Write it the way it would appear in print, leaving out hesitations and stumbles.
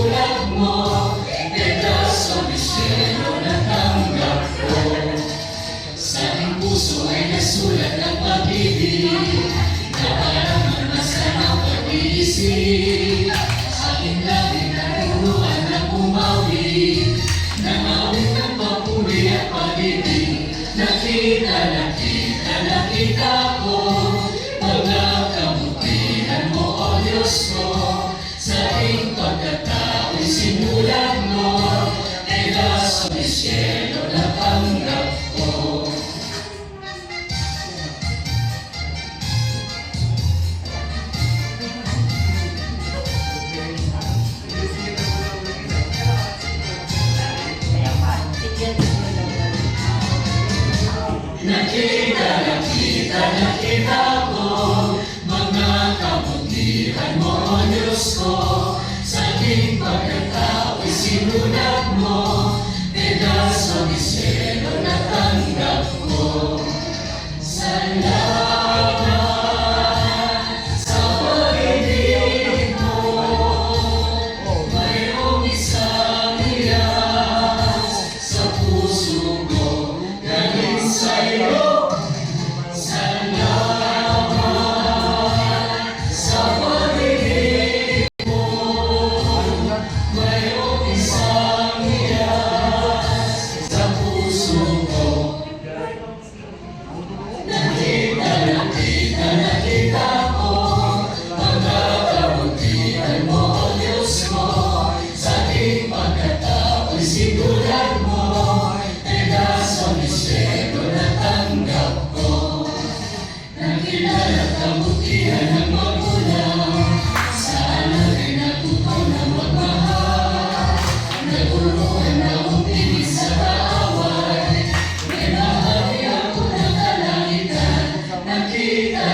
sinulat mo, pedaso ng cielo natanggap ko. Sa aking puso ay nasulat ang pag-ibig, na parang manasan ang pag-iisip. Aking labi na turuan na pumawi, na mawin ng papuri at pag-ibig. Nakita ko, mga kabutihan mo, O Diyos ko. Sa aking pagkatao'y sinulat mo, pedaso ng cielo natanggap ko. Nakita ko, mga kabutihan mo, O Diyos ko. Sa aking pagkatao'y sinulat mo, pedaso ng cielo natanggap ko. Salamat sa pag-ibig mo, mayroong isang iyas sa puso ko, galing sa'yo. Sinulat mo, pedaso ng cielo natanggap ko. Nakilala kabutihan ng magulang, sana rin natuto na magmahal. Naguluhan na umilig sa kaaway, may mahali ako ng kalangitan. Nakita